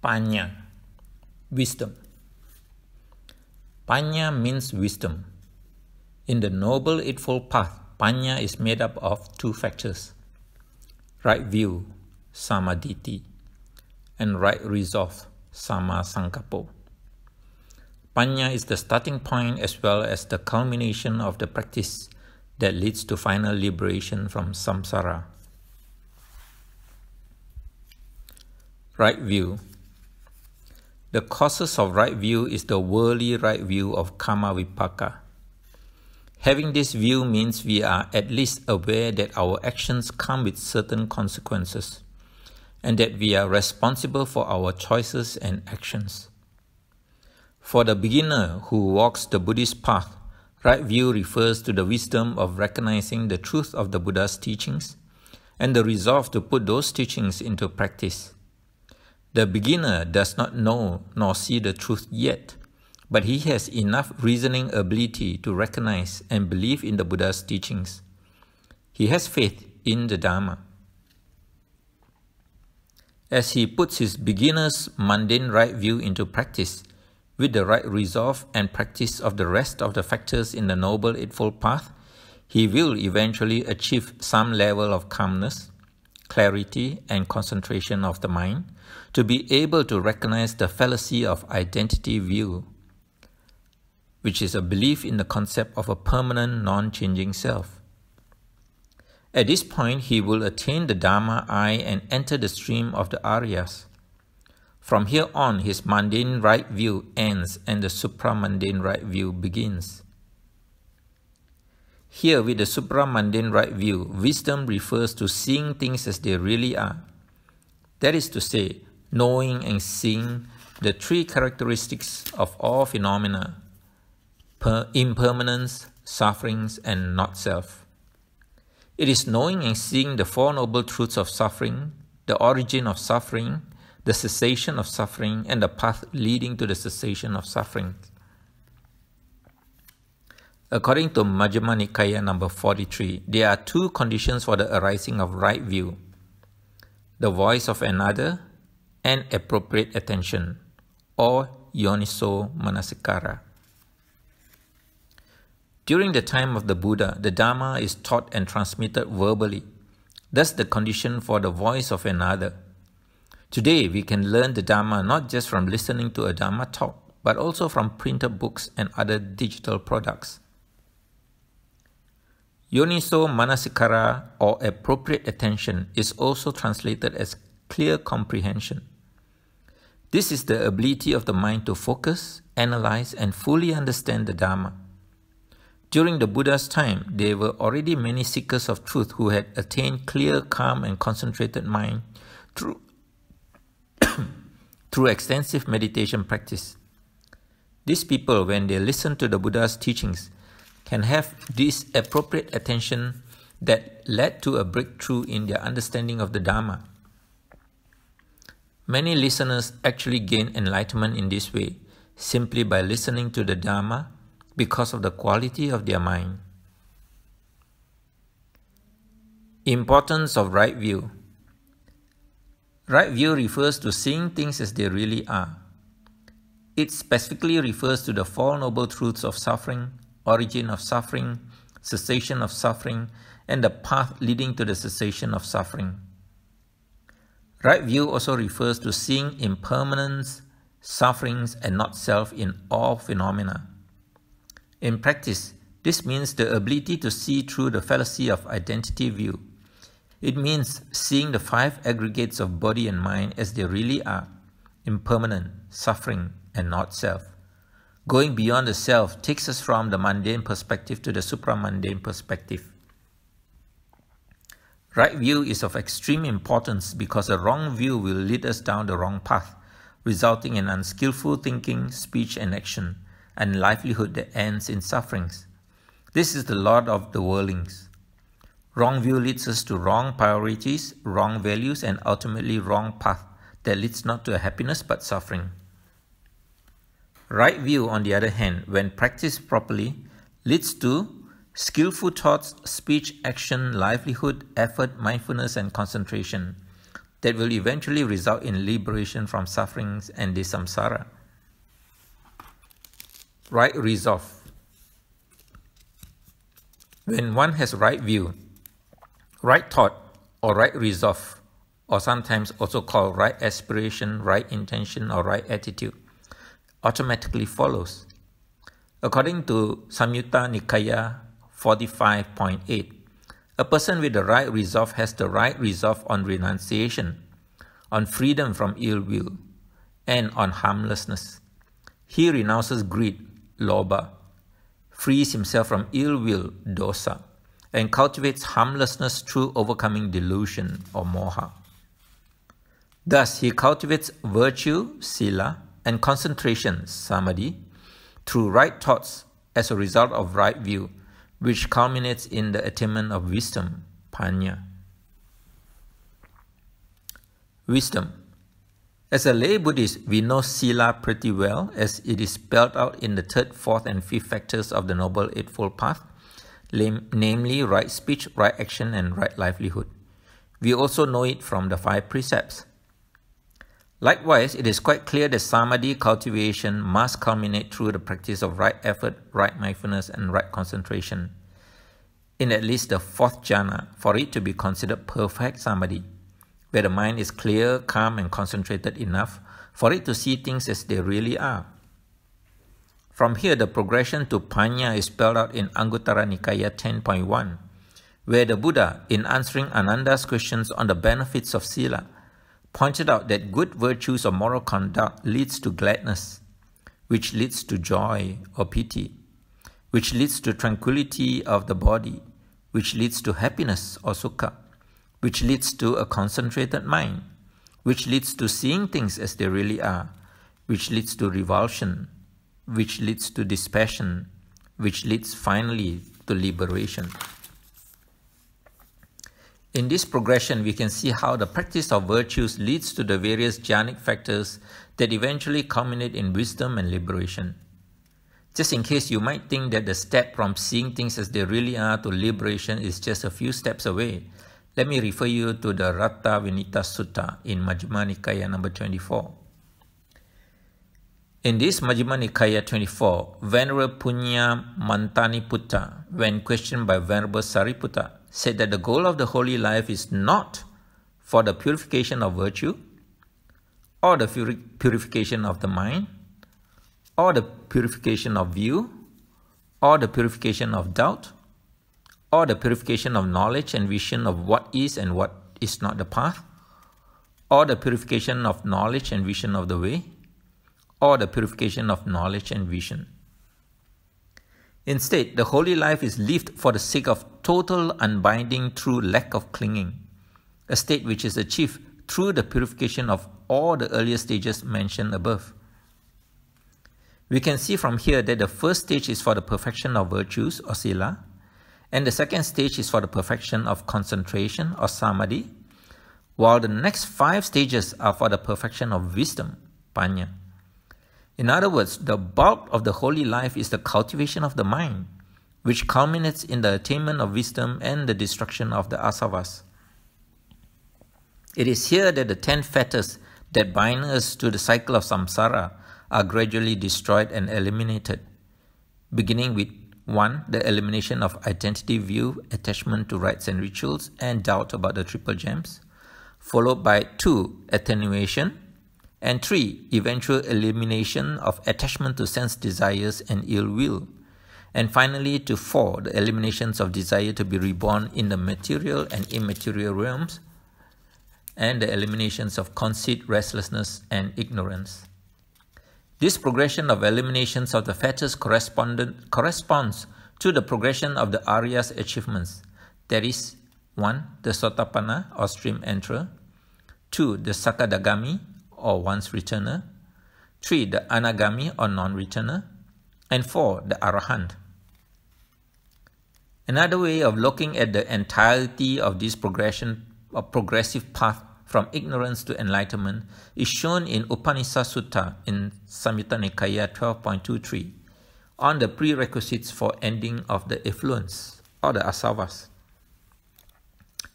Panna, wisdom. Panna means wisdom. In the Noble Eightfold Path, Panna is made up of two factors: right view, samaditi, and right resolve, sammasankappo. Panna is the starting point as well as the culmination of the practice that leads to final liberation from samsara. Right view. The causes of right view is the worldly right view of karma vipaka. Having this view means we are at least aware that our actions come with certain consequences, and that we are responsible for our choices and actions. For the beginner who walks the Buddhist path, right view refers to the wisdom of recognizing the truth of the Buddha's teachings and the resolve to put those teachings into practice. The beginner does not know nor see the truth yet, but he has enough reasoning ability to recognize and believe in the Buddha's teachings. He has faith in the Dhamma. As he puts his beginner's mundane right view into practice, with the right resolve and practice of the rest of the factors in the Noble Eightfold Path, he will eventually achieve some level of calmness, clarity, and concentration of the mind, to be able to recognize the fallacy of identity view, which is a belief in the concept of a permanent, non-changing self. At this point, he will attain the Dhamma eye and enter the stream of the Aryas. From here on, his mundane right view ends and the supramundane right view begins. Here, with the supramundane right view, wisdom refers to seeing things as they really are. That is to say, knowing and seeing the three characteristics of all phenomena: impermanence, sufferings, and not-self. It is knowing and seeing the Four Noble Truths of suffering, the origin of suffering, the cessation of suffering, and the path leading to the cessation of suffering. According to Majjhima Nikaya number 43, there are two conditions for the arising of right view: the voice of another and appropriate attention, or yoniso manasikara. During the time of the Buddha, the Dhamma is taught and transmitted verbally, thus the condition for the voice of another. Today, we can learn the Dhamma not just from listening to a Dhamma talk, but also from printed books and other digital products. Yoniso manasikara, or appropriate attention, is also translated as clear comprehension. This is the ability of the mind to focus, analyze, and fully understand the Dhamma. During the Buddha's time, there were already many seekers of truth who had attained clear, calm, and concentrated mind through extensive meditation practice. These people, when they listen to the Buddha's teachings, can have this appropriate attention that led to a breakthrough in their understanding of the Dhamma. Many listeners actually gain enlightenment in this way, simply by listening to the Dhamma, because of the quality of their mind. Importance of right view. Right view refers to seeing things as they really are. It specifically refers to the Four Noble Truths of suffering, origin of suffering, cessation of suffering, and the path leading to the cessation of suffering. Right view also refers to seeing impermanence, sufferings, and not-self in all phenomena. In practice, this means the ability to see through the fallacy of identity view. It means seeing the five aggregates of body and mind as they really are: impermanent, suffering, and not-self. Going beyond the self takes us from the mundane perspective to the supramundane perspective. Right view is of extreme importance because a wrong view will lead us down the wrong path, resulting in unskillful thinking, speech, and action, and livelihood that ends in sufferings. This is the lot of the worldlings. Wrong view leads us to wrong priorities, wrong values, and ultimately wrong path that leads not to happiness but suffering. Right view, on the other hand, when practiced properly, leads to skillful thoughts, speech, action, livelihood, effort, mindfulness, and concentration. that will eventually result in liberation from sufferings and the samsara. Right resolve. When one has right view, right thought, or right resolve, or sometimes also called right aspiration, right intention, or right attitude, automatically follows. According to Samyutta Nikaya 45.8, a person with the right resolve has the right resolve on renunciation, on freedom from ill will, and on harmlessness. He renounces greed, lobha, frees himself from ill will, dosa, and cultivates harmlessness through overcoming delusion or moha. Thus, he cultivates virtue, sila, and concentration, samadhi, through right thoughts as a result of right view, which culminates in the attainment of wisdom, Panna. Wisdom. As a lay Buddhist, we know sila pretty well, as it is spelled out in the 3rd, 4th, and 5th factors of the Noble Eightfold Path, namely right speech, right action, and right livelihood. We also know it from the 5 precepts. Likewise, it is quite clear that samadhi cultivation must culminate through the practice of right effort, right mindfulness, and right concentration, in at least the 4th jhana, for it to be considered perfect samadhi, where the mind is clear, calm, and concentrated enough for it to see things as they really are. From here, the progression to Panna is spelled out in Anguttara Nikaya 10.1, where the Buddha, in answering Ananda's questions on the benefits of sila, pointed out that good virtues of moral conduct leads to gladness, which leads to joy or piti, which leads to tranquility of the body, which leads to happiness or sukha, which leads to a concentrated mind, which leads to seeing things as they really are, which leads to revulsion, which leads to dispassion, which leads finally to liberation. In this progression, we can see how the practice of virtues leads to the various jhanic factors that eventually culminate in wisdom and liberation. Just in case you might think that the step from seeing things as they really are to liberation is just a few steps away, let me refer you to the Ratta Vinita Sutta in Majjhima Nikaya number 24. In this Majjhima Nikaya 24, Venerable Punya Mantaniputta, when questioned by Venerable Sariputta, said that the goal of the holy life is not for the purification of virtue, or the purification of the mind, or the purification of view, or the purification of doubt, or the purification of knowledge and vision of what is and what is not the path, or the purification of knowledge and vision of the way, or the purification of knowledge and vision. Instead, the holy life is lived for the sake of total unbinding through lack of clinging, a state which is achieved through the purification of all the earlier stages mentioned above. We can see from here that the first stage is for the perfection of virtues or sila, and the second stage is for the perfection of concentration or samadhi, while the next 5 stages are for the perfection of wisdom, Panna. In other words, the bulk of the holy life is the cultivation of the mind, which culminates in the attainment of wisdom and the destruction of the asavas. It is here that the 10 fetters that bind us to the cycle of samsara are gradually destroyed and eliminated, beginning with 1. The elimination of identity view, attachment to rites and rituals, and doubt about the triple gems, followed by 2. Attenuation, and 3. Eventual elimination of attachment to sense desires and ill will, and finally to 4. The eliminations of desire to be reborn in the material and immaterial realms, and the eliminations of conceit, restlessness, and ignorance. This progression of eliminations of the fetters corresponds to the progression of the Arya's achievements, that is, 1. The Sotapanna or stream enterer, 2. The Sakadagami or once returner, 3. The Anagami or non-returner, and 4. The Arahant. Another way of looking at the entirety of this progressive path from ignorance to enlightenment is shown in Upanishad Sutta in Samyutta Nikaya 12.23 on the prerequisites for ending of the effluence or the asavas.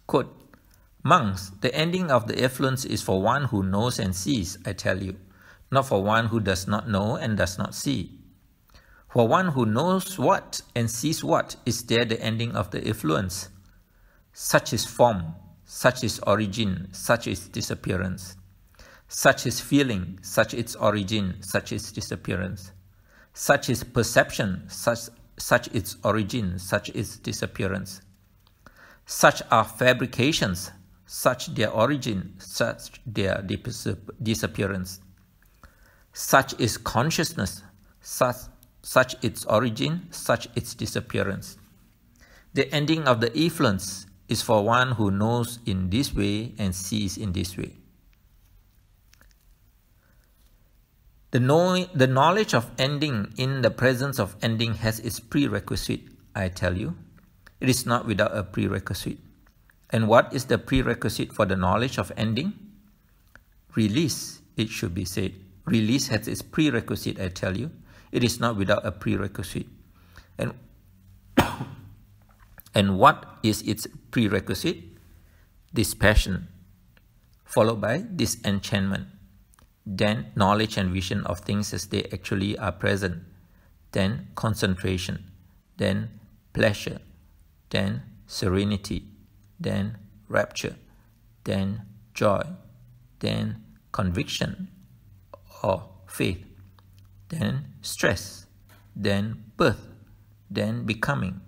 Quote, Monks, the ending of the effluence is for one who knows and sees, I tell you, not for one who does not know and does not see. For one who knows what and sees what is there the ending of the effluence. Such is form, such is origin, such is disappearance. Such is feeling, such its origin, such its disappearance. Such is perception, such its origin, such its disappearance. Such are fabrications, such their origin, such their disappearance. Such is consciousness, such its origin, such its disappearance. The ending of the effluence is for one who knows in this way and sees in this way. The knowledge of ending in the presence of ending has its prerequisite, I tell you. It is not without a prerequisite. And what is the prerequisite for the knowledge of ending? Release, it should be said. Release has its prerequisite, I tell you. It is not without a prerequisite. And, and what is its prerequisite? Dispassion, followed by disenchantment. Then knowledge and vision of things as they actually are present. Then concentration. Then pleasure. Then serenity. Then rapture. Then joy. Then conviction or faith. Then stress. Then birth. Then becoming.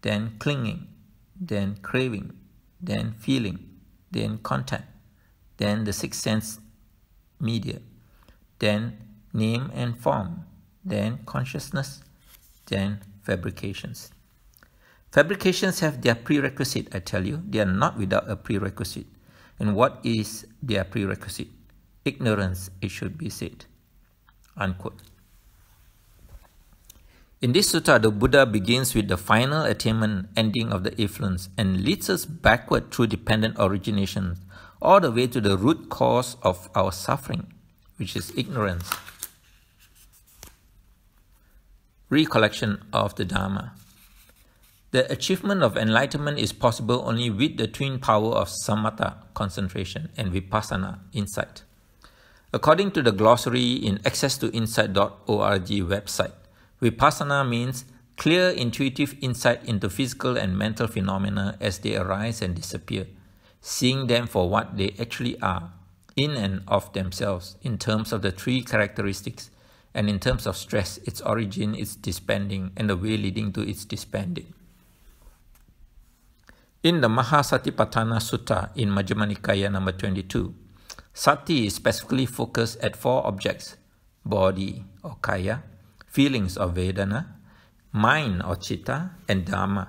Then clinging. Then craving. Then feeling. Then contact. Then the sixth sense media, then name and form, then consciousness, then fabrications. Fabrications have their prerequisite, I tell you. They are not without a prerequisite. And what is their prerequisite? Ignorance, it should be said. Unquote. In this sutta, the Buddha begins with the final attainment ending of the effluence and leads us backward through dependent origination all the way to the root cause of our suffering, which is ignorance. Recollection of the Dhamma. The achievement of enlightenment is possible only with the twin power of samatha, concentration, and vipassana, insight. According to the glossary in accesstoinsight.org website, vipassana means clear intuitive insight into physical and mental phenomena as they arise and disappear, seeing them for what they actually are, in and of themselves, in terms of the three characteristics, and in terms of stress, its origin, its disbanding, and the way leading to its disbanding. In the Mahasatipatthana Sutta in Majjhima Nikaya number 22, sati is specifically focused at four objects: body or kaya, feelings or vedana, mind or citta, and dhamma.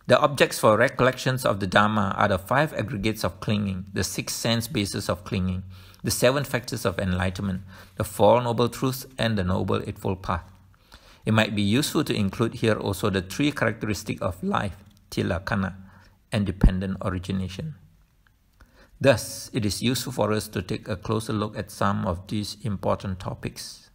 The objects for recollections of the Dhamma are the five aggregates of clinging, the six sense bases of clinging, the seven factors of enlightenment, the four noble truths, and the Noble Eightfold Path. It might be useful to include here also the three characteristics of life, tilakkhana, and dependent origination. Thus, it is useful for us to take a closer look at some of these important topics.